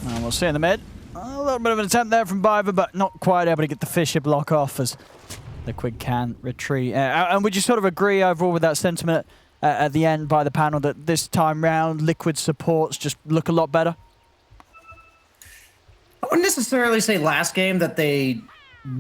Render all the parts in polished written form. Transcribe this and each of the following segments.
And we'll see in the mid. A little bit of an attempt there from Biver, but not quite able to get the Fisher block off as Liquid can retreat. And would you sort of agree overall with that sentiment at the end by the panel that this time round Liquid supports just look a lot better? I wouldn't necessarily say last game that they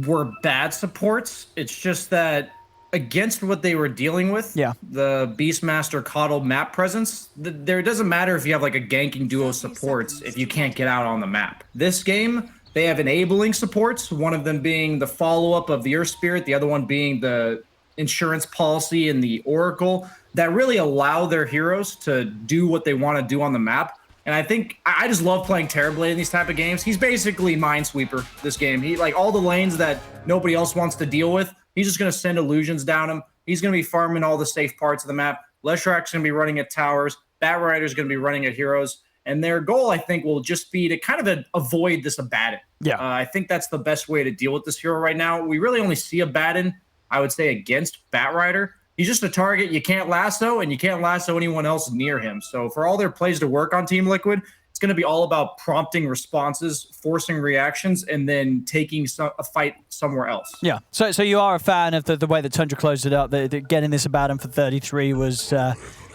were bad supports. It's just that against what they were dealing with, the Beastmaster coddled map presence, there doesn't matter if you have like a ganking duo supports if you can't get out on the map. This game, they have enabling supports, one of them being the follow-up of the Earth Spirit, the other one being the insurance policy and the Oracle, that really allow their heroes to do what they want to do on the map. And I think I just love playing Terrorblade in these type of games. He's basically Minesweeper this game. He like all the lanes that nobody else wants to deal with. He's just going to send illusions down him. He's going to be farming all the safe parts of the map. Leshrak's going to be running at towers. Batrider's going to be running at heroes. And their goal, I think, will just be to kind of avoid this Abaddon. I think that's the best way to deal with this hero right now. We really only see Abaddon, I would say, against Batrider. He's just a target you can't lasso, and you can't lasso anyone else near him. So for all their plays to work on Team Liquid, it's going to be all about prompting responses, forcing reactions, and then taking a fight somewhere else. Yeah. So you are a fan of the way that Tundra closed it up. Getting this Abaddon for 33 was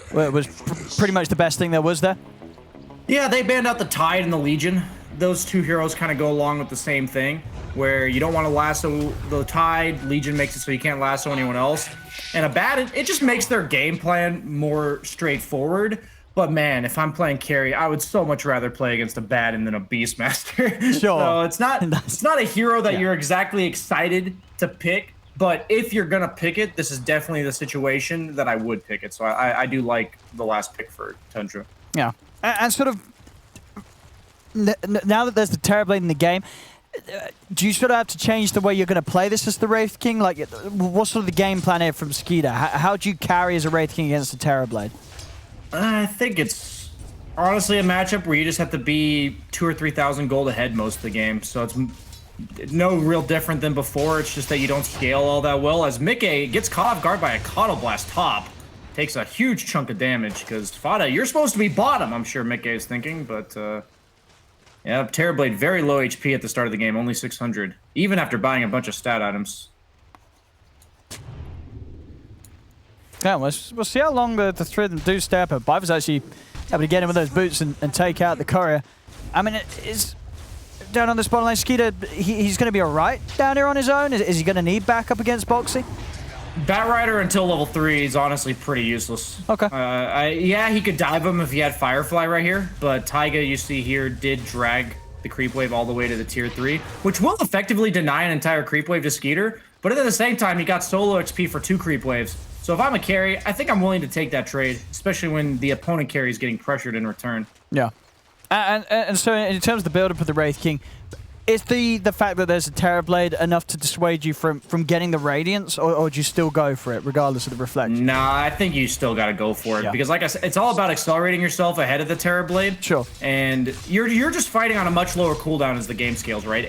pretty much the best thing there was there. Yeah, they banned out the Tide and the Legion. Those two heroes kind of go along with the same thing, where you don't want to lasso the Tide. Legion makes it so you can't lasso anyone else. And Abaddon, it just makes their game plan more straightforward. But man, if I'm playing carry, I would so much rather play against Abaddon than a Beastmaster. Sure. So it's not a hero that you're exactly excited to pick. But if you're gonna pick it, this is definitely the situation that I would pick it. So I do like the last pick for Tundra. Yeah, and sort of now that there's the Terrorblade in the game, do you sort of have to change the way you're going to play this as the Wraith King? Like, what's sort of the game plan here from Skeeter? How do you carry as a Wraith King against the Terrorblade? I think it's honestly a matchup where you just have to be 2,000 or 3,000 gold ahead most of the game. So it's no real different than before. It's just that you don't scale all that well. As Mickey gets caught off guard by a Coddle Blast top, takes a huge chunk of damage because Fada, you're supposed to be bottom, I'm sure Mickey is thinking, but yeah, Terrorblade, very low HP at the start of the game, only 600, even after buying a bunch of stat items. Yeah, we'll see how long the three of them do stay up. Biver's actually able to get in with those boots and take out the courier. I mean, is down on the spawn lane, Skeeter, he's going to be all right down here on his own? Is he going to need backup against Boxy? Batrider until level 3 is honestly pretty useless. Okay. Yeah, he could dive him if he had Firefly right here, but Taiga, you see here, did drag the creep wave all the way to the tier 3, which will effectively deny an entire creep wave to Skeeter, but at the same time, he got solo XP for 2 creep waves. So if I'm a carry, I think I'm willing to take that trade, especially when the opponent carry is getting pressured in return. Yeah. And so in terms of the build-up of the Wraith King, is the fact that there's a Terrorblade enough to dissuade you from getting the Radiance, or do you still go for it, regardless of the reflection? Nah, I think you still got to go for it, because like I said, it's all about accelerating yourself ahead of the Terrorblade. Sure. And you're just fighting on a much lower cooldown as the game scales, right?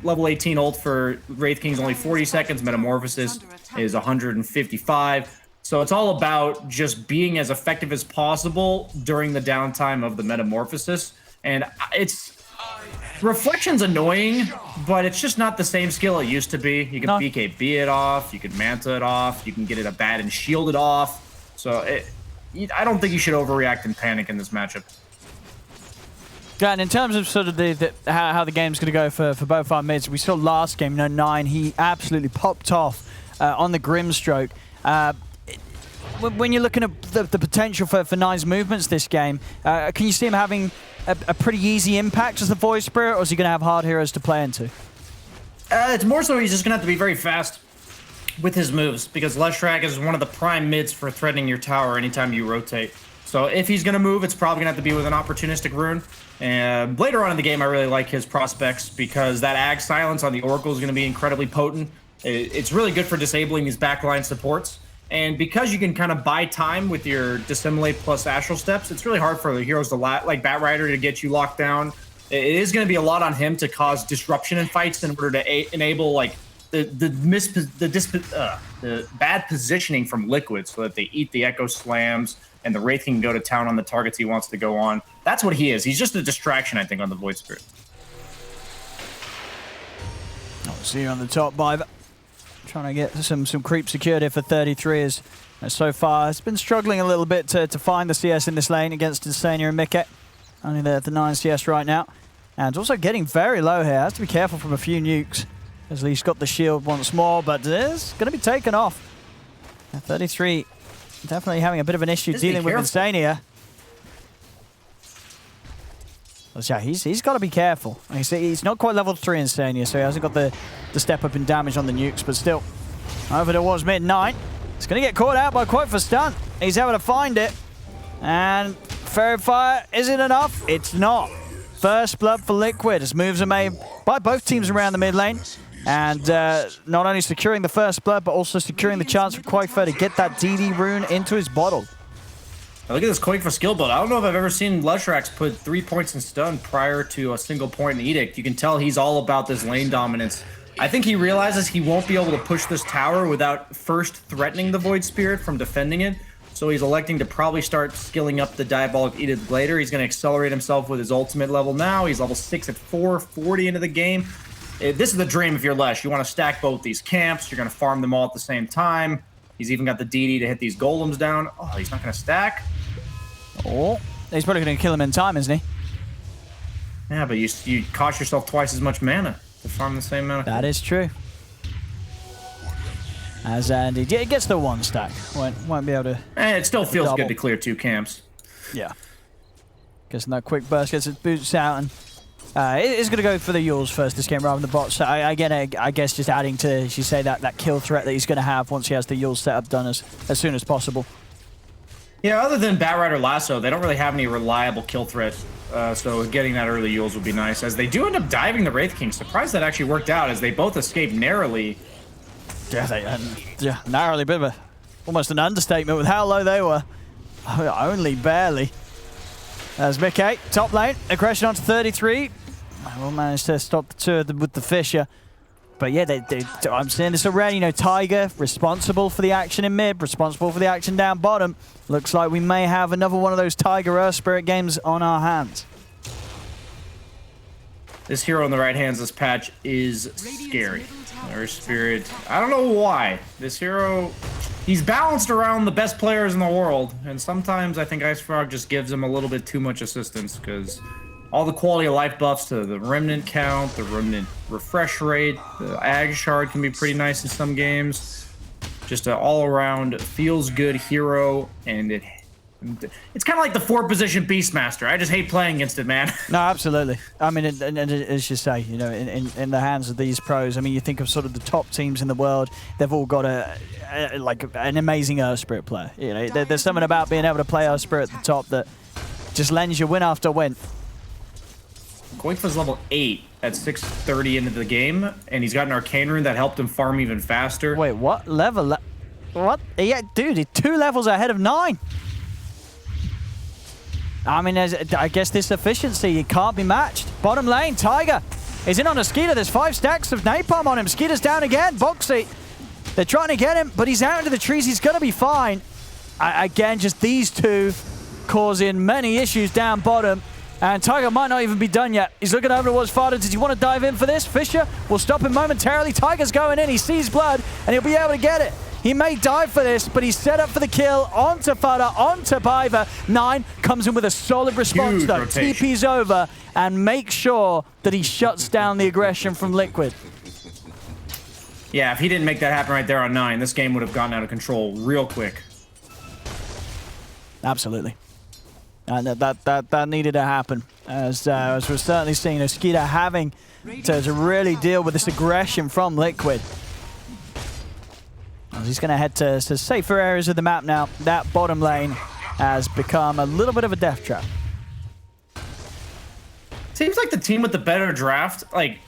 Level 18 ult for Wraith King is only 40 seconds, Metamorphosis is 155. So it's all about just being as effective as possible during the downtime of the Metamorphosis. And Reflection's annoying, but it's just not the same skill it used to be. You can BKB it off, you can Manta it off, you can get it Abaddon and shield it off. So I don't think you should overreact and panic in this matchup. Yeah, and in terms of sort of how the game's going to go for both our mids, we saw last game, 9, he absolutely popped off on the Grimstroke. When you're looking at the potential for 9's movements this game, can you see him having a pretty easy impact as the Void Spirit, or is he going to have hard heroes to play into? It's more so he's just going to have to be very fast with his moves, because Leshrak is one of the prime mids for threatening your tower anytime you rotate. So if he's going to move, it's probably going to have to be with an opportunistic rune. And later on in the game, I really like his prospects, because that Ag Silence on the Oracle is going to be incredibly potent. It's really good for disabling these backline supports. And because you can kind of buy time with your Dissimulate plus Astral Steps, it's really hard for the heroes like Batrider to get you locked down. It is going to be a lot on him to cause disruption in fights in order to enable like the bad positioning from Liquid, so that they eat the Echo Slams and the Wraith can go to town on the targets he wants to go on. That's what he is. He's just a distraction, I think, on the Void Spirit. See you on the top, Biver. Trying to get some creep secured here for 33 as so far has been struggling a little bit to find the CS in this lane against Insania and Mickey. Only there at the 9 CS right now. And also getting very low here. Has to be careful from a few nukes. As he's got the shield once more, but it's going to be taken off. 33 definitely having a bit of an issue dealing with Insania. Yeah, he's got to be careful. He's not quite level 3 Insania, so he hasn't got the step up in damage on the nukes, but still. Over towards mid-9. He's going to get caught out by Quote for stun. He's able to find it. And Fairy Fire, is it enough? It's not. First blood for Liquid as moves are made by both teams around the mid lane. And not only securing the first blood, but also securing the chance for Quakefer to get that DD rune into his bottle. Look at this Quakefer skill build. I don't know if I've ever seen Lushrax put 3 points in stun prior to a single point in Edict. You can tell he's all about this lane dominance. I think he realizes he won't be able to push this tower without first threatening the Void Spirit from defending it. So he's electing to probably start skilling up the Diabolic Edict later. He's going to accelerate himself with his ultimate level now. He's level 6 at 440 into the game. This is the dream if you're Lesh. You want to stack both these camps. You're going to farm them all at the same time. He's even got the DD to hit these golems down. Oh, he's not going to stack. Oh, he's probably going to kill him in time, isn't he? Yeah, but you cost yourself twice as much mana to farm the same amount of That is true. As Andy, yeah, it gets the 1 stack. Won't be able to. It still feels good to clear 2 camps. Yeah. Guessing that quick burst gets its boots out, and it is going to go for the Yules first this game rather than the bots. So I guess just adding to, as you say, that kill threat that he's going to have once he has the Yules setup done as soon as possible. Yeah, other than Batrider Lasso, they don't really have any reliable kill threat. So getting that early Yules would be nice. As they do end up diving the Wraith King. Surprised that actually worked out as they both escaped narrowly. Yeah, narrowly, bit of almost an understatement with how low they were. Only barely. As Mickey, top lane, aggression onto 33. Will manage to stop the 2 with the Fisher. But yeah, I'm seeing this already. You know, Tiger responsible for the action in mid, responsible for the action down bottom. Looks like we may have another one of those Tiger Earth Spirit games on our hands. This hero on the right hand, this patch is scary. Earth Spirit, I don't know why. This hero, he's balanced around the best players in the world. And sometimes I think Ice Frog just gives him a little bit too much assistance because all the quality of life buffs to the Remnant count, the Remnant refresh rate, the Ag Shard can be pretty nice in some games. Just an all-around feels good hero, and it's kind of like the 4-position Beastmaster. I just hate playing against it, man. No, absolutely. I mean, and as you say, you know, in the hands of these pros, I mean, you think of sort of the top teams in the world, they've all got like an amazing Earth Spirit player. You know, there's something about being able to play Earth Spirit at the top that just lends you win after win. Quakefer's level 8 at 630 into the game, and he's got an Arcane Rune that helped him farm even faster. Wait, what level? What? Yeah, dude, he's 2 levels ahead of 9. I mean, I guess this efficiency, it can't be matched. Bottom lane, Tiger is in on a Skeeter. There's 5 stacks of napalm on him. Skeeter's down again. Boxy, they're trying to get him, but he's out into the trees. He's going to be fine. Again, just these 2 causing many issues down bottom. And Tiger might not even be done yet. He's looking over towards Fada. Did you want to dive in for this? Fisher will stop him momentarily. Tiger's going in. He sees blood, and he'll be able to get it. He may dive for this, but he's set up for the kill. Onto Fada, onto Biver. 9 comes in with a solid response, Huge though. rotation. TP's over and makes sure that he shuts down the aggression from Liquid. Yeah, if he didn't make that happen right there on 9, this game would have gotten out of control real quick. Absolutely. And that needed to happen, as we're certainly seeing Skeeter having to really deal with this aggression from Liquid. He's going to head to safer areas of the map now. That bottom lane has become a little bit of a death trap. Seems like the team with the better draft, like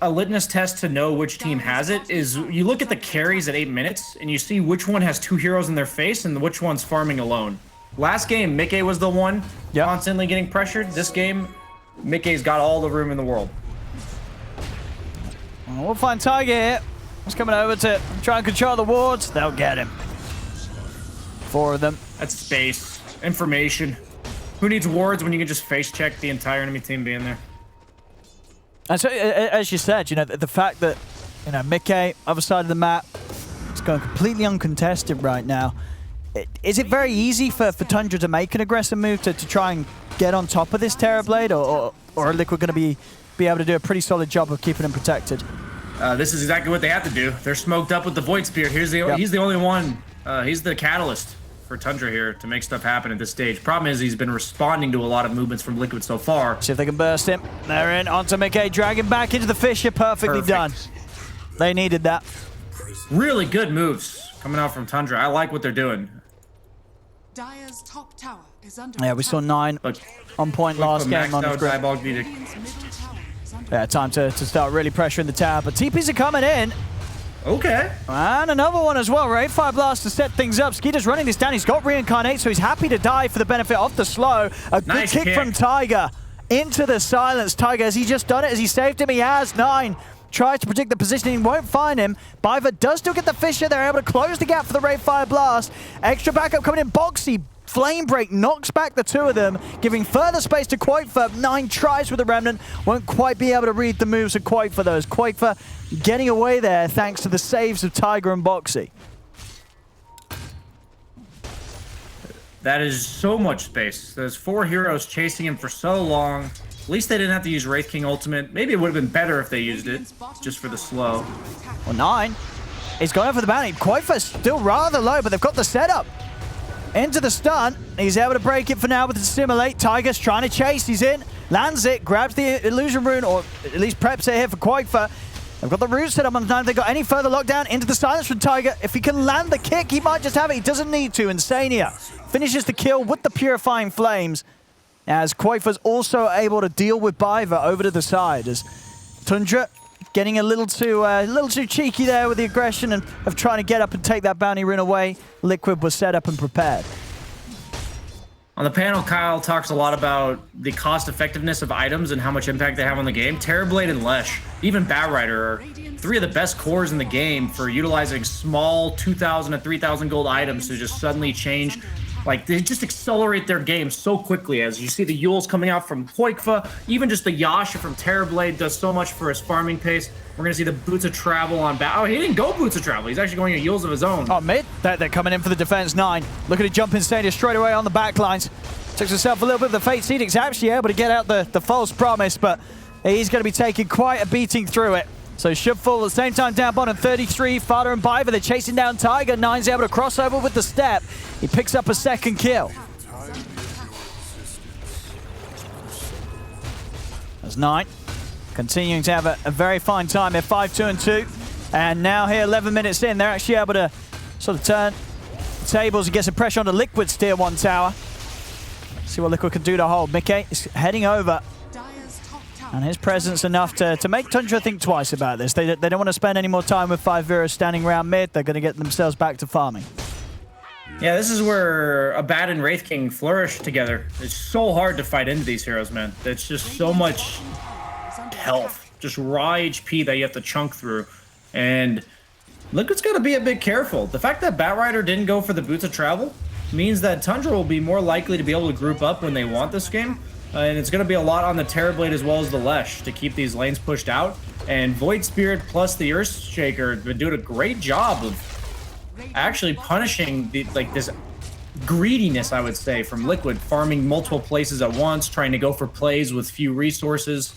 a litmus test to know which team has it, is you look at the carries at 8 minutes and you see which one has 2 heroes in their face and which one's farming alone. Last game, Mickey was the one constantly getting pressured. This game, Mickey's got all the room in the world. We'll find Tiger here. He's coming over to try and control the wards. They'll get him. 4 of them. That's space. Information. Who needs wards when you can just face check the entire enemy team being there? And so, as you said, you know, the fact that, you know, Mickey, other side of the map, it's going completely uncontested right now. Is it very easy for Tundra to make an aggressive move to try and get on top of this Terrorblade, or are Liquid going to be able to do a pretty solid job of keeping him protected? This is exactly what they have to do. They're smoked up with the Void Spear. He's the only one. He's the catalyst for Tundra here to make stuff happen at this stage. Problem is he's been responding to a lot of movements from Liquid so far. See if they can burst him. They're in onto Mickey, dragging back into the Fissure. Perfectly done. They needed that. Really good moves coming out from Tundra. I like what they're doing. Dire's top tower is under Yeah, we saw 9 on point last game on his grip. Yeah, time to start really pressuring the tower, but TPs are coming in. Okay. And another one as well, right? Fire Blast to set things up. Skeeter's running this down. He's got Reincarnate, so he's happy to die for the benefit of the slow. A good kick from Tiger into the silence. Tiger, has he just done it? Has he saved him? He has. 9 tries to predict the positioning, won't find him. Biver does still get the Fissure. They're able to close the gap for the Ray Fire Blast. Extra backup coming in. Boxy, Flame Break knocks back the 2 of them, giving further space to Quakefer. 9 tries with the Remnant. Won't quite be able to read the moves of Quakefer, though. Quakefer getting away there thanks to the saves of Tiger and Boxy. That is so much space. There's 4 heroes chasing him for so long. At least they didn't have to use Wraith King Ultimate. Maybe it would have been better if they used it, just for the slow. Well, 9 is going for the bounty. Quakefer's still rather low, but they've got the setup. Into the stun. He's able to break it for now with the Simulate. Tiger's trying to chase. He's in. Lands it. Grabs the Illusion Rune, or at least preps it here for Quakefer. They've got the root set up on the time. If they've got any further lockdown into the silence from Tiger. If he can land the kick, he might just have it. He doesn't need to. Insania finishes the kill with the Purifying Flames, as Quakefer's also able to deal with Biver over to the side. As Tundra getting a little too cheeky there with the aggression and of trying to get up and take that bounty rune away. Liquid was set up and prepared. On the panel, Kyle talks a lot about the cost effectiveness of items and how much impact they have on the game. Terrorblade and Lesh, even Batrider, are 3 of the best cores in the game for utilizing small 2,000 to 3,000 gold items to just suddenly change. Like, they just accelerate their game so quickly. As you see the Yules coming out from Quakefa, even just the Yasha from Terrorblade does so much for his farming pace. We're going to see the Boots of Travel on back. Oh, he didn't go Boots of Travel. He's actually going a Yules of his own. Oh, mid. They're coming in for the defense. 9. Look at it jump in Stadia straight away on the back-lines. Took himself a little bit of the Fate's Edict's actually able to get out the false promise, but he's going to be taking quite a beating through it. So should fall at the same time down bottom 33. Fada and Biver, they're chasing down Tiger. 9's able to cross over with the step. He picks up a second kill. That's 9. Continuing to have a very fine time. They're 5-2-2. And now here, 11 minutes in, they're actually able to sort of turn the tables and get some pressure on the Liquid's tier 1 tower. See what Liquid can do to hold. Mickey is heading over. And his presence enough to make Tundra think twice about this. They don't want to spend any more time with 5 heroes standing around mid. They're going to get themselves back to farming. Yeah, this is where Abad and Wraith King flourish together. It's so hard to fight into these heroes, man. It's just so much health. Just raw HP that you have to chunk through. And Liquid's got to be a bit careful. The fact that Batrider didn't go for the Boots of Travel means that Tundra will be more likely to be able to group up when they want this game. And it's going to be a lot on the Terrorblade as well as the Lesh to keep these lanes pushed out. And Void Spirit plus the Earthshaker have been doing a great job of actually punishing this greediness, I would say, from Liquid, farming multiple places at once, trying to go for plays with few resources.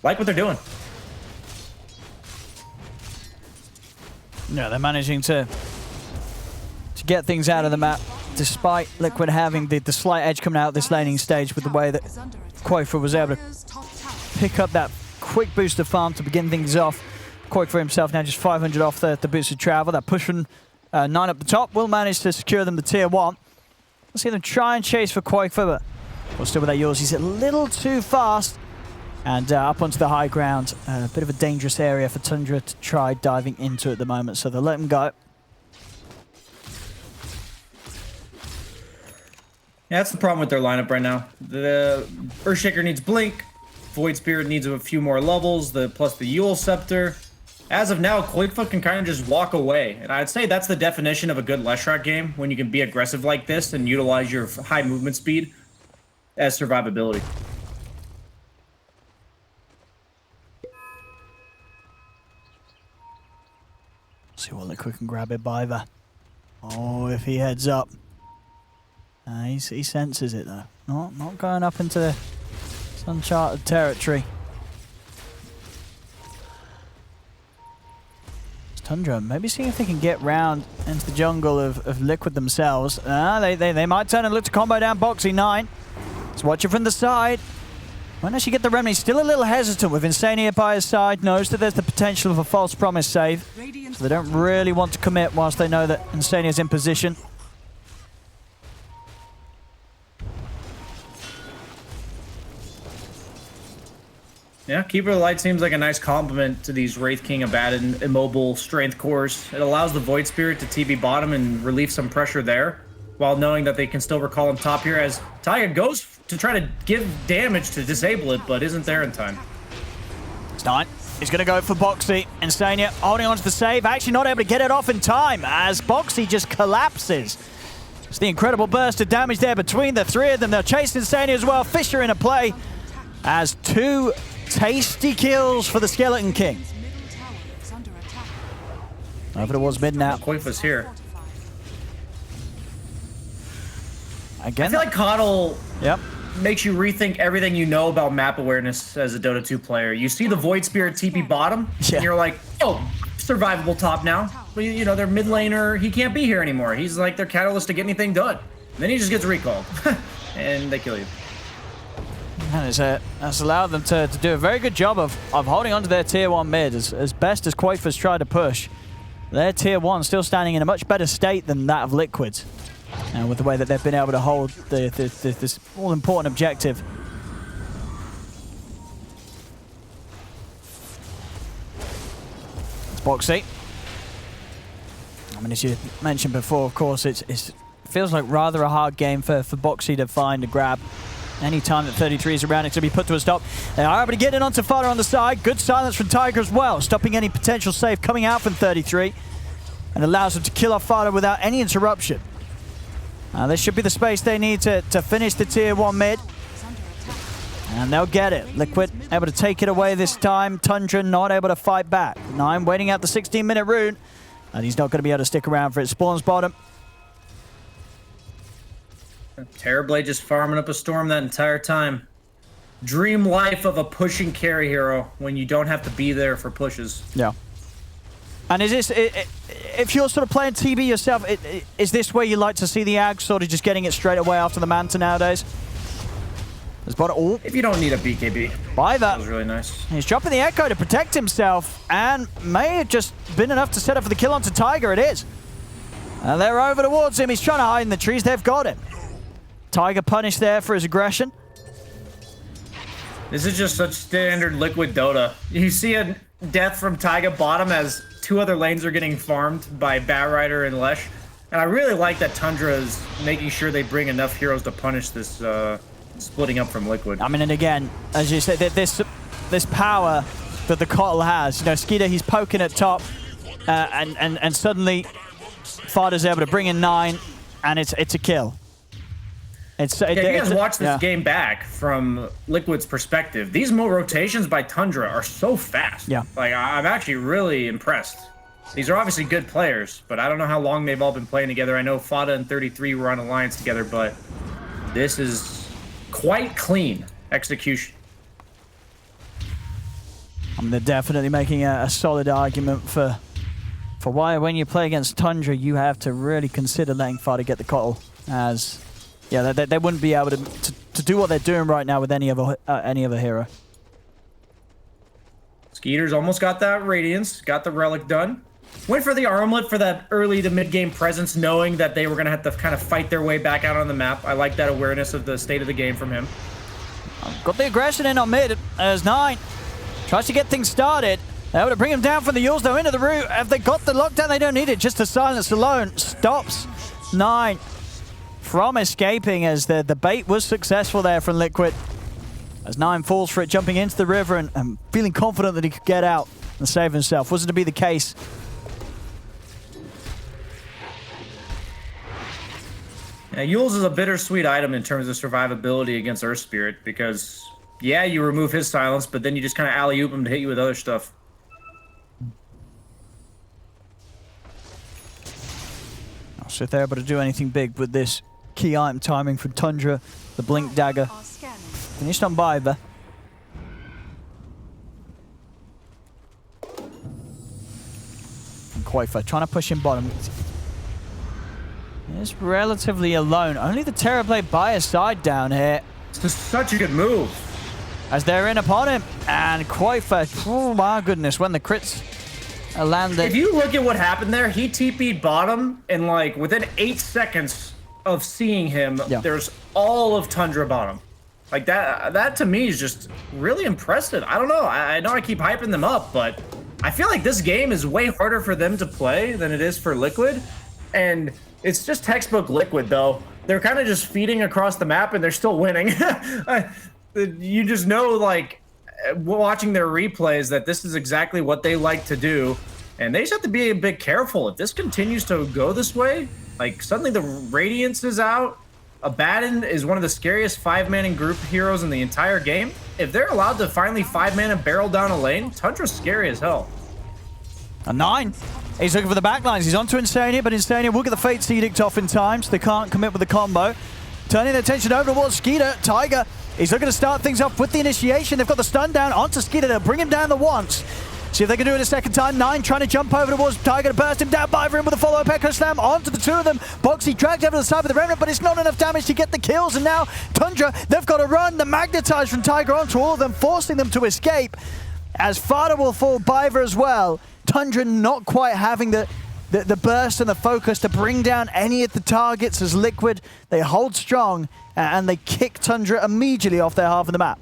Like what they're doing. Yeah, they're managing to get things out of the map, despite Liquid having the slight edge coming out this laning stage with the way that Quakefer was able to pick up that quick boost of farm to begin things off. Quakefer himself now just 500 off the boost of travel. That push from 9 up the top will manage to secure them the tier 1. Let's see them try and chase for Quakefer, but well, still with that yours. He's a little too fast. And up onto the high ground. A bit of a dangerous area for Tundra to try diving into at the moment, so they'll let him go. Yeah, that's the problem with their lineup right now. The Earthshaker needs Blink, Void Spirit needs a few more levels, plus the Yule Scepter. As of now, Quakefoot can kind of just walk away. And I'd say that's the definition of a good Leshrac game, when you can be aggressive like this and utilize your high movement speed as survivability. See what Liquid can grab it by the. Oh, if he heads up. He senses it though. Not going up into this uncharted territory. Tundra, maybe seeing if they can get round into the jungle of Liquid themselves. They might turn and look to combo down Boxy 9. Let's watch it from the side. Won't actually get the remedy. Still a little hesitant with Insania by his side. Knows that there's the potential of a false promise save. So they don't really want to commit whilst they know that Insania's in position. Yeah, Keeper of the Light seems like a nice complement to these Wraith King Abaddon immobile strength cores. It allows the Void Spirit to TB bottom and relieve some pressure there, while knowing that they can still recall him top here as Taiga goes to try to give damage to disable it, but isn't there in time. It's not. He's going to go for Boxy. Insania holding on to the save, actually not able to get it off in time as Boxy just collapses. It's the incredible burst of damage there between the three of them. They'll chase Insania as well. Fisher in a play as 2 tasty kills for the Skeleton King. Over towards mid now. Koifa's here. Again, I feel like Coddle makes you rethink everything you know about map awareness as a Dota 2 player. You see the Void Spirit TP bottom, and you're like, oh, survivable top now. But you know, their mid laner, he can't be here anymore. He's like their catalyst to get anything done. And then he just gets recalled, and they kill you. And that's allowed them to do a very good job of holding onto their tier 1 mid as best as Koifa's tried to push. Their tier 1 still standing in a much better state than that of Liquid's. And with the way that they've been able to hold this all-important objective. It's Boxy. I mean, as you mentioned before, of course, it feels like rather a hard game for Boxy to find a grab. Any time that 33 is around, it's going to be put to a stop. They are able to get in onto Fada on the side. Good silence from Tiger as well, stopping any potential save coming out from 33. And allows them to kill off Fada without any interruption. This should be the space they need to finish the tier 1 mid. And they'll get it. Liquid able to take it away this time. Tundra not able to fight back. 9 waiting out the 16-minute rune. And he's not going to be able to stick around for it. Spawns bottom. Terrorblade just farming up a storm that entire time. Dream life of a pushing carry hero when you don't have to be there for pushes. Yeah. And is this, if you're sort of playing TB yourself, is this where you like to see the Ag sort of just getting it straight away after the Manta nowadays? If you don't need a BKB. By that. That was really nice. He's dropping the Echo to protect himself and may have just been enough to set up for the kill onto Tiger. It is. And they're over towards him. He's trying to hide in the trees. They've got him. Tiger punished there for his aggression. This is just such standard Liquid Dota. You see a death from Taiga bottom as 2 other lanes are getting farmed by Batrider and Lesh. And I really like that Tundra is making sure they bring enough heroes to punish this splitting up from Liquid. I mean, and again, as you said, this power that the Kotl has. You know, Skeeter, he's poking at top, and suddenly Fada's able to bring in 9, and it's a kill. You guys watch this game back from Liquid's perspective. These rotations by Tundra are so fast. Yeah. Like, I'm actually really impressed. These are obviously good players, but I don't know how long they've all been playing together. I know Fada and 33 were on Alliance together, but this is quite clean execution. I mean, they're definitely making a solid argument for why when you play against Tundra, you have to really consider letting Fada get the Kotl, as... yeah, they wouldn't be able to do what they're doing right now with any other hero. Skeeter's almost got that Radiance, got the Relic done. Went for the Armlet for that early to mid-game presence, knowing that they were going to have to kind of fight their way back out on the map. I like that awareness of the state of the game from him. Got the aggression in on mid as 9 tries to get things started. They're able to bring him down from the Yules, though, into the root. Have they got the lockdown? They don't need it. Just the silence alone stops 9 from escaping, as the bait was successful there from Liquid. As 9 falls for it, jumping into the river and feeling confident that he could get out and save himself. Wasn't to be the case. Now, Yule's is a bittersweet item in terms of survivability against Earth Spirit because, yeah, you remove his silence, but then you just kind of alley-oop him to hit you with other stuff. So if they're able to do anything big with this key item timing from Tundra, the Blink Dagger finished on Biver. And Quaifa trying to push him bottom. He's relatively alone. Only the Terrorblade by his side down here. This is such a good move. As they're in upon him. And Quaifa, oh my goodness, when the crits landed. If you look at what happened there, he TP'd bottom, and like within 8 seconds of seeing him, there's all of Tundra bottom. Like that to me is just really impressive. I don't know. I know I keep hyping them up, but I feel like this game is way harder for them to play than it is for Liquid. And it's just textbook Liquid, though. They're kind of just feeding across the map, and they're still winning. You just know, like, watching their replays, that this is exactly what they like to do. And they just have to be a bit careful. If this continues to go this way, like, suddenly the Radiance is out. Abaddon is one of the scariest 5-man in group heroes in the entire game. If they're allowed to finally 5-man and barrel down a lane, Tundra's scary as hell. A 9. He's looking for the backlines. He's onto Insania, but Insania will get the Fate's Edict off in time, so they can't commit with the combo. Turning their attention over towards Skeeter. Tiger, he's looking to start things off with the initiation. They've got the stun down onto Skeeter. They'll bring him down the once. See if they can do it a second time. 9 trying to jump over towards Tiger to burst him down. Biver in with a follow-up Echo Slam onto the two of them. Boxy dragged over to the side with the Remnant, but it's not enough damage to get the kills. And now Tundra, they've got to run. The Magnetize from Tiger onto all of them, forcing them to escape. As Fada will fall, Biver as well. Tundra not quite having the burst and the focus to bring down any of the targets as Liquid. They hold strong and they kick Tundra immediately off their half of the map.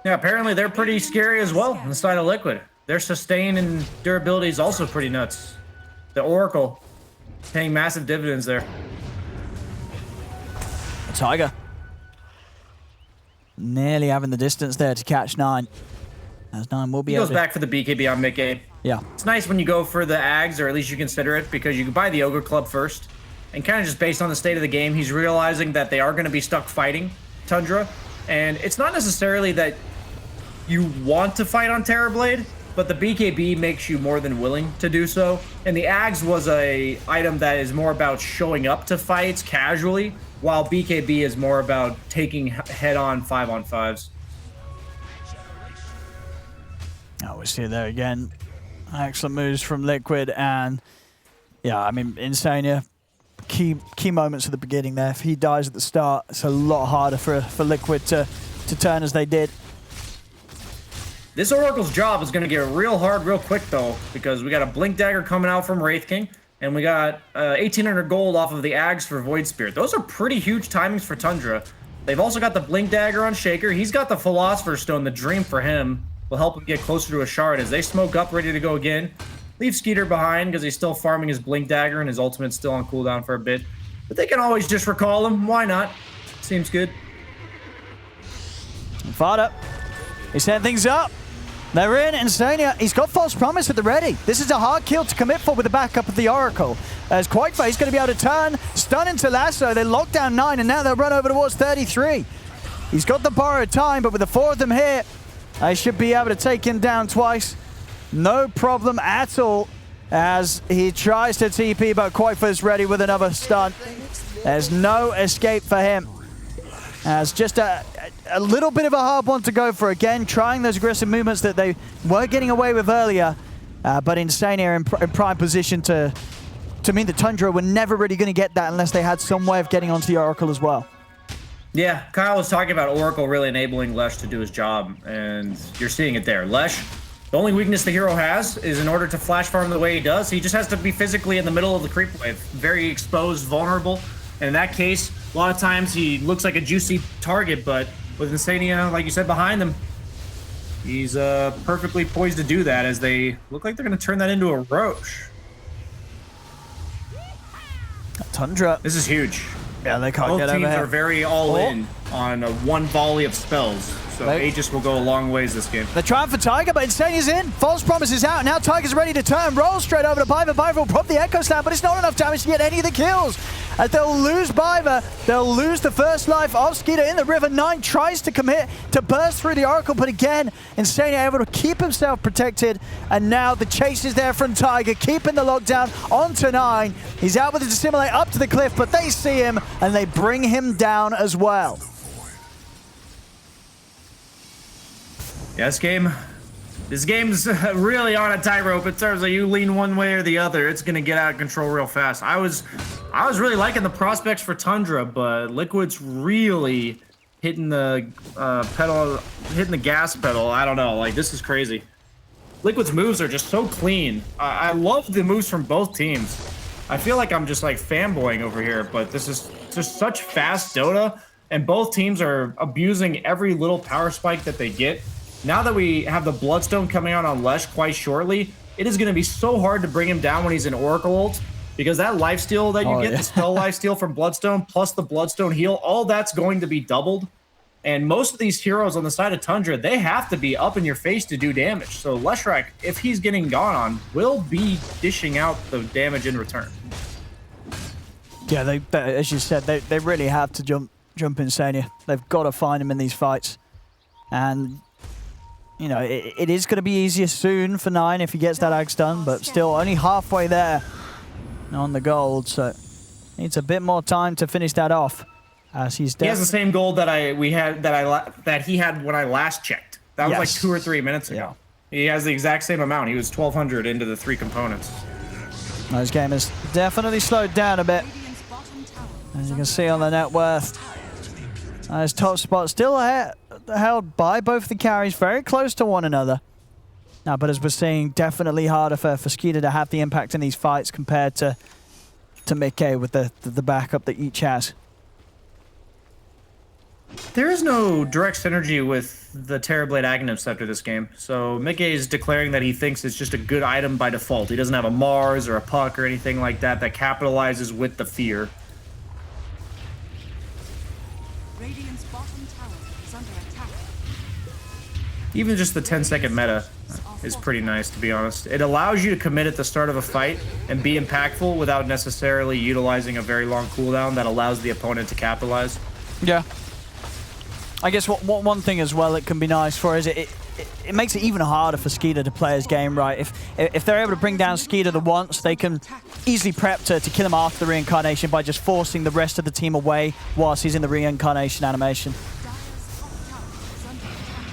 Yeah, apparently they're pretty scary as well on the side of Liquid. Their sustain and durability is also pretty nuts. The Oracle paying massive dividends there. Tiger nearly having the distance there to catch 9. As 9 will be able to... He goes back for the BKB on mid game. Yeah. It's nice when you go for the Ags, or at least you consider it, because you can buy the Ogre Club first. And kind of just based on the state of the game, he's realizing that they are going to be stuck fighting Tundra. And it's not necessarily that you want to fight on Terrorblade, but the BKB makes you more than willing to do so. And the Ags was a item that is more about showing up to fights casually, while BKB is more about taking head-on 5-on-5s. Oh, we see it there again. Excellent moves from Liquid, and yeah, I mean, Insania, key moments at the beginning there. If he dies at the start, it's a lot harder for Liquid to turn as they did. This Oracle's job is going to get real hard real quick, though, because we got a Blink Dagger coming out from Wraith King, and we got 1,800 gold off of the Ags for Void Spirit. Those are pretty huge timings for Tundra. They've also got the Blink Dagger on Shaker. He's got the Philosopher's Stone, the dream for him. Will help him get closer to a shard as they smoke up, ready to go again. Leave Skeeter behind because he's still farming his Blink Dagger and his ultimate's still on cooldown for a bit. But they can always just recall him. Why not? Seems good. Fada, he's setting things up. They're in. Insania, he's got False Promise at the ready. This is a hard kill to commit for with the backup of the Oracle. As Quaifa, he's going to be able to turn, stun into Lasso. They lock down 9, and now they'll run over towards 33. He's got the borrowed time, but with the 4 of them here, they should be able to take him down twice. No problem at all as he tries to TP, but Quaifa's ready with another stun. There's no escape for him. As just a little bit of a hard one to go for again, trying those aggressive movements that they were getting away with earlier. But Insania in prime position to mean that Tundra were never really going to get that unless they had some way of getting onto the Oracle as well. Yeah, Kyle was talking about Oracle really enabling Lesh to do his job, and you're seeing it there. Lesh, the only weakness the hero has is in order to flash farm the way he does, he just has to be physically in the middle of the creep wave. Very exposed, vulnerable, and in that case, a lot of times he looks like a juicy target, but with Insania, like you said, behind him, he's perfectly poised to do that as they look like they're going to turn that into a Roche. Tundra. This is huge. Yeah, they can't Both get over teams here. are very all in on one volley of spells. So Aegis will go a long ways this game. They're trying for Tiger, but Insania's in. False Promise is out. Now Tiger's ready to turn. Rolls straight over to Biver. Biver will prop the Echo Slam, but it's not enough damage to get any of the kills. As they'll lose Biver, they'll lose the first life of Skeeter in the river. 9 tries to commit to burst through the Oracle, but again, Insania able to keep himself protected. And now the chase is there from Tiger, keeping the lockdown onto 9. He's out with the Dissimulate up to the cliff, but they see him and they bring him down as well. Yeah, this game's really on a tightrope in terms of you lean one way or the other. It's gonna get out of control real fast. I was really liking the prospects for Tundra, but Liquid's really hitting the gas pedal. I don't know, like this is crazy. Liquid's moves are just so clean. I love the moves from both teams. I feel like I'm just like fanboying over here, but this is just such fast Dota, and both teams are abusing every little power spike that they get. Now that we have the Bloodstone coming out on Lesh quite shortly, it is going to be so hard to bring him down when he's in Oracle ult, because that lifesteal that you get, the spell lifesteal from Bloodstone, plus the Bloodstone heal, all that's going to be doubled. And most of these heroes on the side of Tundra, they have to be up in your face to do damage. So Leshrac, if he's getting gone on, will be dishing out the damage in return. Yeah, they, as you said, they really have to jump Insania. They've got to find him in these fights. And you know, it is going to be easier soon for 9 if he gets that axe done, but still only halfway there on the gold, so needs a bit more time to finish that off. As he has the same gold that he had when I last checked. That was like 2 or 3 minutes ago. Yeah. He has the exact same amount. He was 1,200 into the 3 components. This game has definitely slowed down a bit. As you can see on the net worth, his top spot still held by both the carries, very close to one another. Now, but as we're seeing, definitely harder for Skeeter to have the impact in these fights compared to Mickey with the backup that each has. There is no direct synergy with the Terrorblade Aghanim Scepter this game, so Mickey is declaring that he thinks it's just a good item by default. He doesn't have a Mars or a Puck or anything like that that capitalizes with the fear. Radiant's bottom tower is under attack. Even just the 10-second meta is pretty nice, to be honest. It allows you to commit at the start of a fight and be impactful without necessarily utilizing a very long cooldown that allows the opponent to capitalize. Yeah. I guess one thing as well it can be nice for is it makes it even harder for Skeeter to play his game right. If they're able to bring down Skeeter the once, they can easily prep to kill him after the reincarnation by just forcing the rest of the team away whilst he's in the reincarnation animation.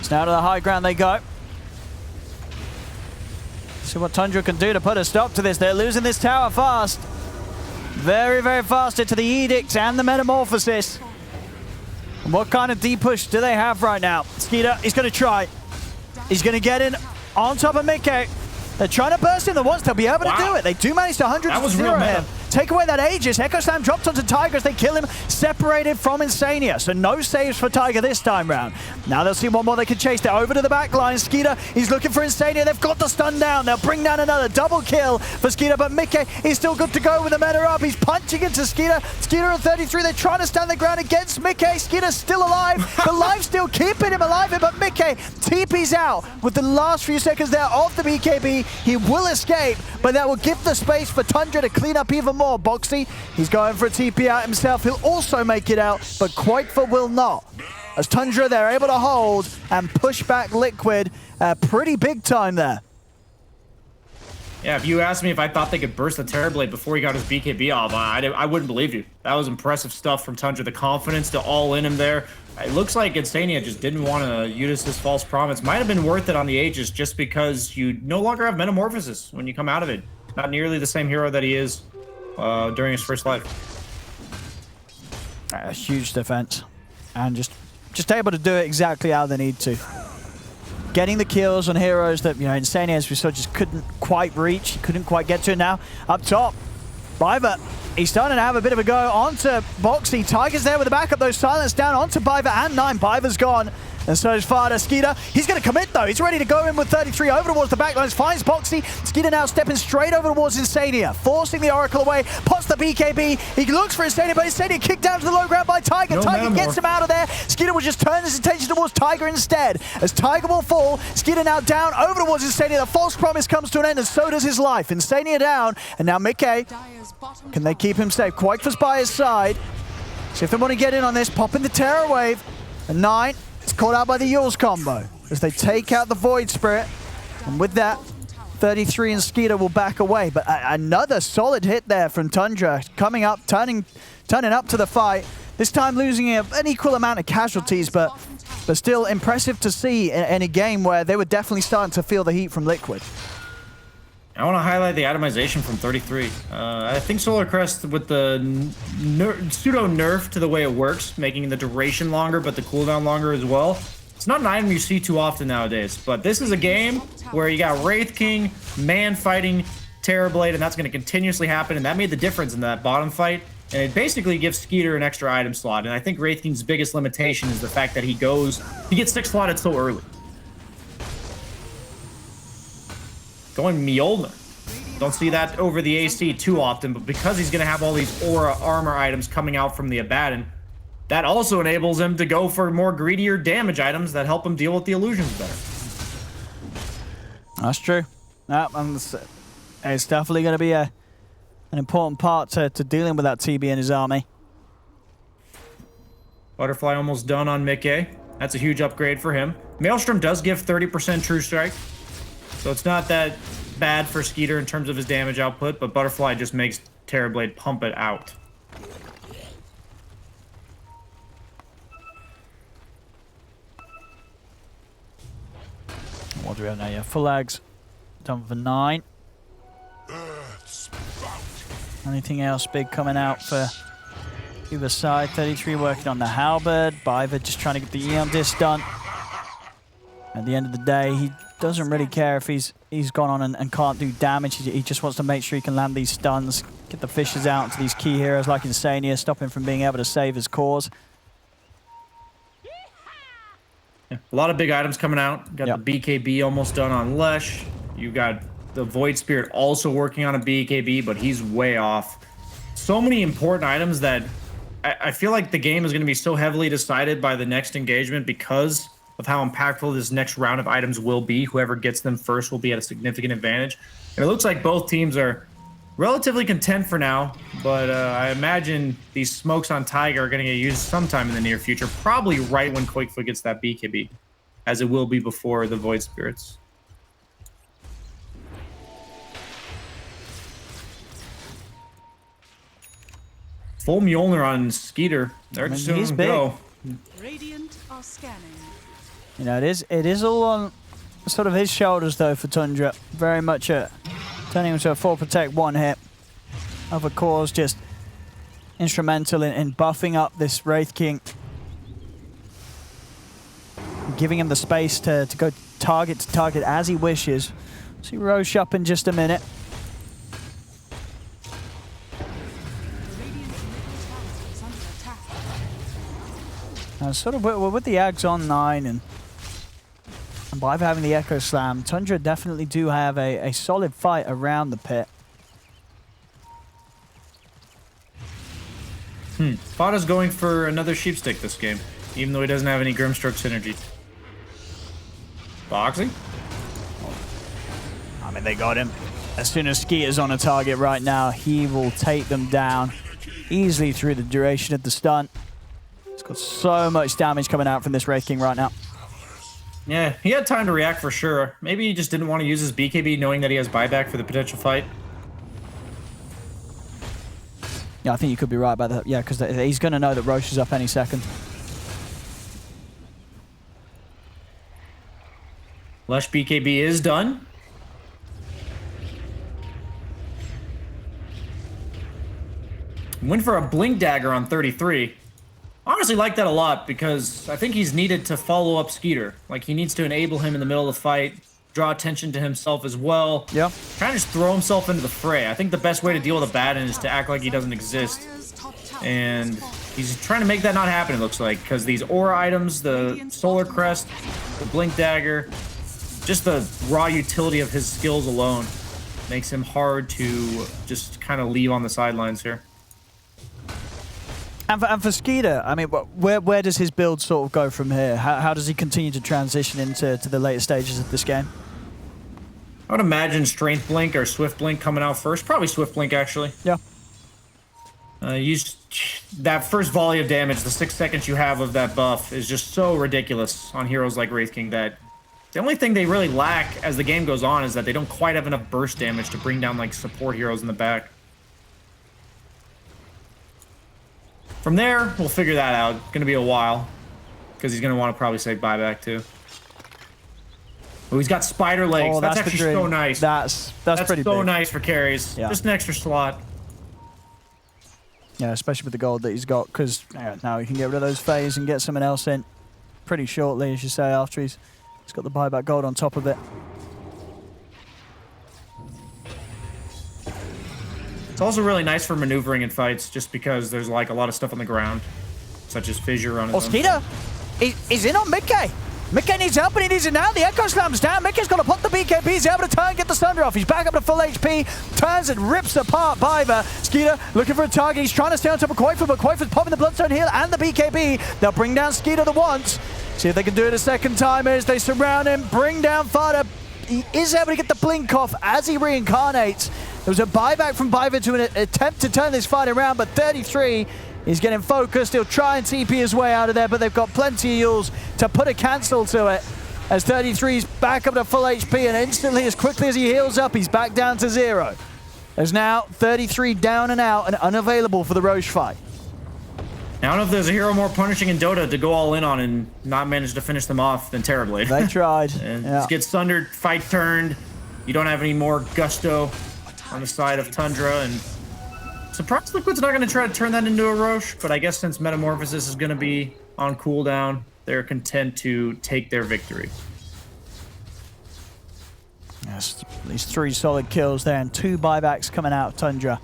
So now to the high ground they go. See what Tundra can do to put a stop to this. They're losing this tower fast. Very, very fast into the Edict and the Metamorphosis. And what kind of deep push do they have right now? Skeeter, he's going to try. He's going to get in on top of Mickey. They're trying to burst in the once. They'll be able to do it. They do manage to 100-0 him. Take away that Aegis. Echo Slam dropped onto Tiger as they kill him, separated from Insania. So no saves for Tiger this time round. Now they'll see one more they can chase. They're over to the back line. Skeeter, he's looking for Insania. They've got the stun down. They'll bring down another double kill for Skeeter, but Mickey is still good to go with the meta up. He's punching into Skeeter. Skeeter on 33. They're trying to stand the ground against Mickey. Skeeter's still alive. The life still keeping him alive, but Mickey TP's out with the last few seconds there of the BKB. He will escape, but that will give the space for Tundra to clean up even more. Boxy, he's going for a TP out himself. He'll also make it out, but Quakefor will not. As Tundra, they're able to hold and push back Liquid pretty big time there. Yeah, if you asked me if I thought they could burst the Terrorblade before he got his BKB off, I wouldn't believe you. That was impressive stuff from Tundra. The confidence to all in him there. It looks like Insania just didn't want to use this false promise. Might have been worth it on the Aegis just because you no longer have Metamorphosis when you come out of it. Not nearly the same hero that he is during his first life. A huge defense. And just able to do it exactly how they need to. Getting the kills on heroes that, you know, Insania, as we saw, just couldn't quite reach. He couldn't quite get to it now. Up top, Biver. He's starting to have a bit of a go onto Boxy. Tiger's there with the backup, though. Silence down onto Biver and 9. Biver's gone. And so is Fada. Skeeter, he's going to commit though. He's ready to go in with 33 over towards the backlines. Finds Boxy. Skeeter now stepping straight over towards Insania. Forcing the Oracle away. Pots the BKB. He looks for Insania, but Insania kicked down to the low ground by Tiger. No Tiger gets him out of there. Skeeter will just turn his attention towards Tiger instead. As Tiger will fall, Skeeter now down over towards Insania. The false promise comes to an end, and so does his life. Insania down, and now Mickey. Can they keep him safe? Quakeforce by his side. See if they want to get in on this. Popping the Terror Wave. And 9 is caught out by the Yules combo as they take out the Void Spirit. And with that, 33 and Skeeter will back away. But another solid hit there from Tundra. Coming up, turning up to the fight. This time losing an equal amount of casualties, but still impressive to see in a game where they were definitely starting to feel the heat from Liquid. I want to highlight the atomization from 33. I think Solar Crest with the pseudo nerf to the way it works, making the duration longer but the cooldown longer as well. It's not an item you see too often nowadays, but this is a game where you got Wraith King, man fighting Terrorblade, and that's going to continuously happen, and that made the difference in that bottom fight. And it basically gives Skeeter an extra item slot, and I think Wraith King's biggest limitation is the fact that he gets 6 slotted so early. Going Mjolnir. Don't see that over the AC too often, but because he's going to have all these aura armor items coming out from the Abaddon, that also enables him to go for more greedier damage items that help him deal with the illusions better. That's true. It's definitely going to be an important part to dealing with that TB in his army. Butterfly almost done on Mickey. That's a huge upgrade for him. Maelstrom does give 30% True Strike, so it's not that bad for Skeeter in terms of his damage output, but Butterfly just makes Terrorblade pump it out. What do we have now? Yeah, full ags done for 9. Anything else big coming out for either side? 33 working on the Halberd. Biver just trying to get the Eon Disc done. At the end of the day, he doesn't really care if he's gone on and can't do damage. He just wants to make sure he can land these stuns, get the fishes out to these key heroes like Insania, stop him from being able to save his cause. Yeah, a lot of big items coming out. Got the BKB almost done on Lesh. You got the Void Spirit also working on a BKB, but he's way off. So many important items that I feel like the game is going to be so heavily decided by the next engagement because of how impactful this next round of items will be. Whoever gets them first will be at a significant advantage. And it looks like both teams are relatively content for now, but I imagine these smokes on Tiger are going to get used sometime in the near future, probably right when Quakefoot gets that BKB, as it will be before the Void Spirits. Full Mjolnir on Skeeter. They're just going to go. Radiant are scanning. You know, it is all on sort of his shoulders, though, for Tundra. Very much turning into a full protect one hit. Of course, just instrumental in buffing up this Wraith King. Giving him the space to go target to target as he wishes. See Roche up in just a minute. And sort of with the Ags on 9 and by having the Echo Slam, Tundra definitely do have a solid fight around the pit. Fada's going for another Sheepstick this game, even though he doesn't have any Grimstroke synergy. Boxing? I mean, they got him. As soon as Skeeter's on a target right now, he will take them down easily through the duration of the stun. He's got so much damage coming out from this Wraith King right now. Yeah, he had time to react for sure. Maybe he just didn't want to use his BKB knowing that he has buyback for the potential fight. Yeah, I think you could be right about that. Yeah, because he's going to know that Roche is up any second. Lush BKB is done. Went for a Blink Dagger on 33. Honestly like that a lot because I think he's needed to follow up Skeeter. Like, he needs to enable him in the middle of the fight, draw attention to himself as well. Yeah. Trying to just throw himself into the fray. I think the best way to deal with a Abaddon is to act like he doesn't exist and He's trying to make that not happen, it looks like, because these aura items, the Solar Crest, the Blink Dagger, just the raw utility of his skills alone makes him hard to just kind of leave on the sidelines here. And for Skeeter, I mean, where does his build sort of go from here? How does he continue to transition into the later stages of this game? I would imagine Strength Blink or Swift Blink coming out first. Probably Swift Blink, actually. Yeah. Use that first volley of damage, the 6 seconds you have of that buff is just so ridiculous on heroes like Wraith King that the only thing they really lack as the game goes on is that they don't quite have enough burst damage to bring down like support heroes in the back. From there, we'll figure that out. Gonna be a while because he's gonna want to probably say buyback too. Oh, he's got spider legs. Oh, that's actually so nice. That's pretty so big. nice for carries. Yeah. Just an extra slot. Yeah, especially with the gold that he's got, because now he can get rid of those phase and get someone else in pretty shortly, as you say, after he's got the buyback gold on top of it. It's also really nice for maneuvering in fights, just because there's like a lot of stuff on the ground, such as Fissure on his own. Skeeter, he's in on Mickey. Mickey needs help, and he needs it now. The Echo Slam's down. Mickey's got to pop the BKB. He's able to turn and get the Thunder off. He's back up to full HP. Turns and rips apart Biver. Skeeter looking for a target. He's trying to stay on top of Quaifer, but Quaifer's popping the Bloodstone heal and the BKB. They'll bring down Skeeter the once. See if they can do it a second time as they surround him. Bring down Fada. He is able to get the blink off as he reincarnates. There was a buyback from Biver to an attempt to turn this fight around, but 33 is getting focused. He'll try and TP his way out of there, but they've got plenty of Yules to put a cancel to it. As 33's back up to full HP, and instantly, as quickly as he heals up, he's back down to 0. There's now 33 down and out and unavailable for the Roche fight. I don't know if there's a hero more punishing in Dota to go all in on and not manage to finish them off than Terrorblade. They tried. And just get sundered, fight turned. You don't have any more gusto on the side of Tundra, and surprised Liquid's not going to try to turn that into a Roche, but I guess since Metamorphosis is going to be on cooldown, they're content to take their victory. Yes, at least 3 solid kills there and 2 buybacks coming out of Tundra.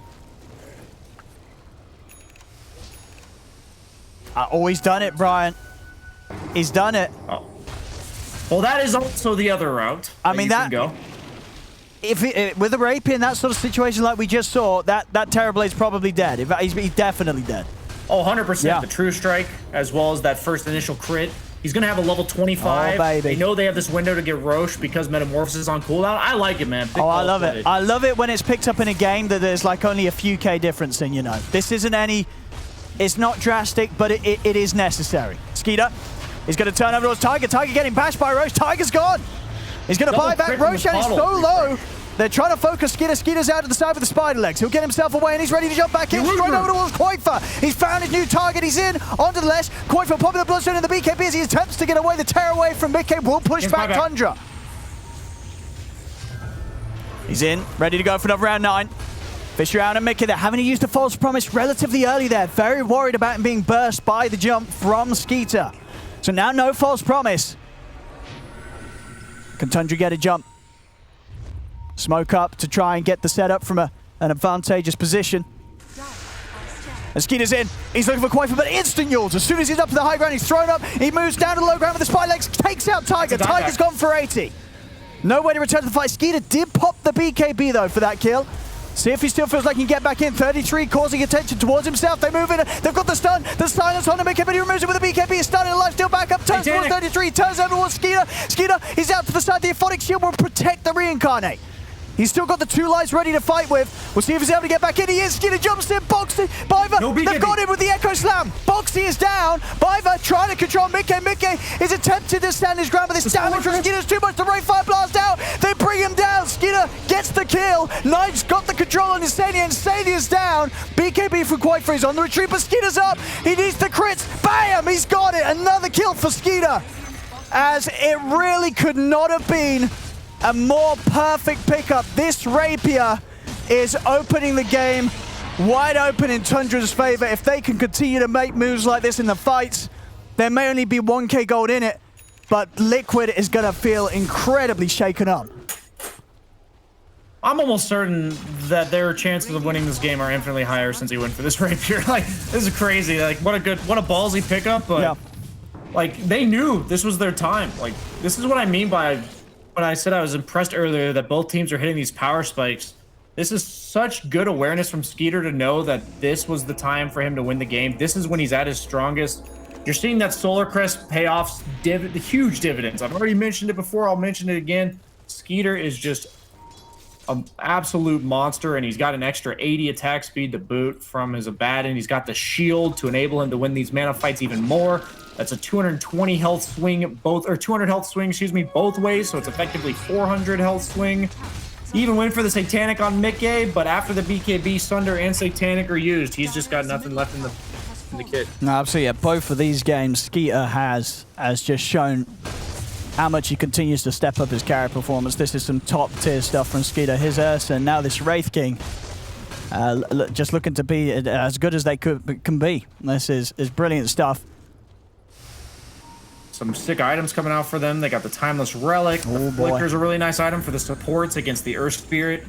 Oh, he's done it, Brian. He's done it. Oh. Well, that is also the other route. I mean, that... Go. With a Rapier in that sort of situation like we just saw, that Terrorblade's probably dead. He's definitely dead. Oh, 100%. Yeah. The True Strike, as well as that first initial crit. He's going to have a level 25. Oh, baby. They know they have this window to get Roche because Metamorphosis is on cooldown. I like it, man. I love it. I love it when it's picked up in a game that there's like only a few K difference in, you know. This isn't any... It's not drastic, but it is necessary. Skeeter, he's going to turn over towards Tiger. Tiger getting bashed by Roche. Tiger's gone. He's going to buy back Roche, and he's so low. They're trying to focus Skeeter. Skeeter's out to the side with the spider legs. He'll get himself away, and he's ready to jump back in. Straight over towards Quaifer. He's found his new target. He's in onto the left. Quaifer popping the Bloodstone in the BKB as he attempts to get away. The tear away from Mickey will push back Tundra. He's in, ready to go for another round 9. Fissure out and Mickey. They're having to use the false promise relatively early there. Very worried about him being burst by the jump from Skeeter. So now no false promise. Can Tundra get a jump? Smoke up to try and get the setup from an advantageous position. And Skeeter's in. He's looking for Quaifer, but instant Yules. As soon as he's up to the high ground, he's thrown up. He moves down to the low ground with the spy legs, takes out Tiger. Tiger's gone for 80. No way to return to the fight. Skeeter did pop the BKB, though, for that kill. See if he still feels like he can get back in. 33 causing attention towards himself. They move in. They've got the stun. The silence on the BKB. He removes it with the BKB. He's starting alive. Still back up. Turns towards 33. Turns over towards Skeeter. Skeeter is out to the side. The Aphotic Shield will protect the Reincarnate. He's still got the 2 lives ready to fight with. We'll see if he's able to get back in. He is. Skeeter jumps in. Boxy. Biver. No, they've got him with the Echo Slam. Boxy is down. Biver trying to control Mickey. Mickey is attempting to stand his ground, but this damage from Skeeter's too much. The Ray Fire Blast out. They bring him down. Skeeter gets the kill. Knight's got the control on Insania, and Insania's down. BKB from Quaifer is on the retreat, but Skeeter's up. He needs the crits. Bam! He's got it. Another kill for Skeeter. As it really could not have been a more perfect pickup. This Rapier is opening the game wide open in Tundra's favor. If they can continue to make moves like this in the fights, there may only be 1k gold in it, but Liquid is going to feel incredibly shaken up. I'm almost certain that their chances of winning this game are infinitely higher since he went for this rapier. Like, this is crazy. Like, what a ballsy pickup, but... Yeah. Like, they knew this was their time. Like, this is what I mean by when I said I was impressed earlier that both teams are hitting these power spikes. This is such good awareness from Skeeter to know that this was the time for him to win the game. This is when he's at his strongest. You're seeing that Solar Crest payoffs, the huge dividends. I've already mentioned it before. I'll mention it again. Skeeter is just an absolute monster, and he's got an extra 80 attack speed to boot from his Abaddon. He's got the shield to enable him to win these mana fights even more. That's a 220 health swing, 200 health swing, excuse me, both ways. So it's effectively 400 health swing. He even went for the Satanic on Mickey, but after the BKB, Sunder and Satanic are used, he's just got nothing left in the kit. No, absolutely. Yeah, both of these games, Skeeter has just shown how much he continues to step up his carry performance. This is some top tier stuff from Skeeter. His Ursa, and now this Wraith King, just looking to be as good as they can be. This is brilliant stuff. Some sick items coming out for them. They got the Timeless Relic. The Flicker's a really nice item for the supports against the Earth Spirit.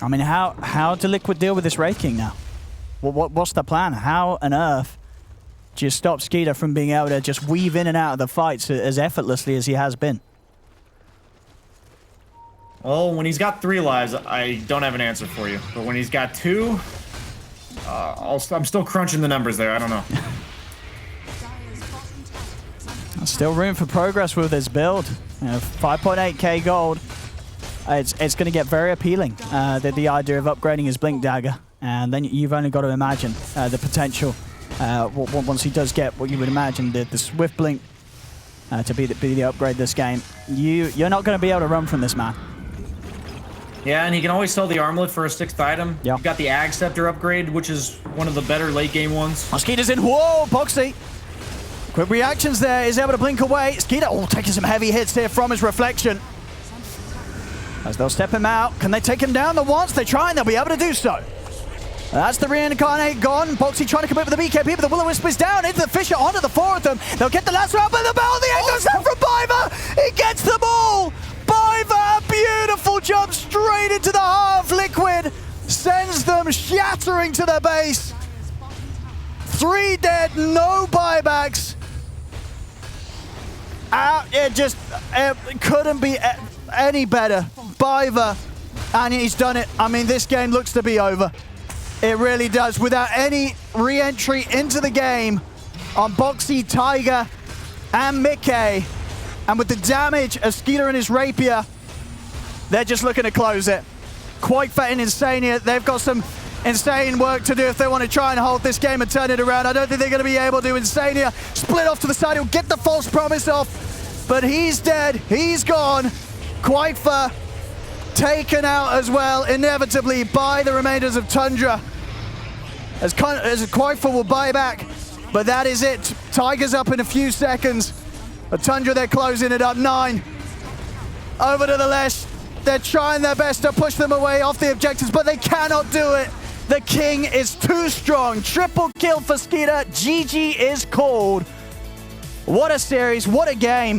I mean, how do Liquid deal with this Wraith King now? What's the plan? How on earth do you stop Skeeter from being able to just weave in and out of the fights as effortlessly as he has been? Well, when he's got 3 lives, I don't have an answer for you. But when he's got 2... I'm still crunching the numbers there. I don't know. Still room for progress with this build. 5.8k gold. It's going to get very appealing. The idea of upgrading his Blink Dagger, and then you've only got to imagine the potential once he does get what you would imagine the Swift Blink to be the upgrade this game. You're not going to be able to run from this man. Yeah, and he can always sell the armlet for a 6th item. Yep. You've got the Ag Scepter upgrade, which is one of the better late game ones. Skeeter's in. Whoa, Boxy. Quick reactions there. Is able to blink away. Skeeter, taking some heavy hits here from his reflection. As they'll step him out. Can they take him down the once? They try and they'll be able to do so. That's the Reincarnate gone. Boxy trying to commit with the BKB, but the Will-O-Wisp is down into the Fisher, onto the 4 of them. They'll get the last round, but the Bell, the Echo's out from Biver. He gets them all. Biver, beautiful jump straight into the heart of Liquid. Sends them shattering to their base. 3 dead, no buybacks. It couldn't be any better. Biver, and he's done it. I mean, this game looks to be over. It really does. Without any re-entry into the game on Boxy, Tiger, and Mickey, and with the damage of Skeeter and his Rapier, they're just looking to close it. Quakefet and Insania, they've got some insane work to do if they want to try and hold this game and turn it around. I don't think they're going to be able to. Insania split off to the side. He'll get the false promise off, but he's dead. He's gone. Quakefet taken out as well, inevitably, by the remainders of Tundra. As Quakefet will buy back, but that is it. Tiger's up in a few seconds. But Tundra, they're closing it up. 9. Over to the left. They're trying their best to push them away off the objectives, but they cannot do it. The King is too strong. Triple kill for Skeeter. GG is called. What a series, what a game.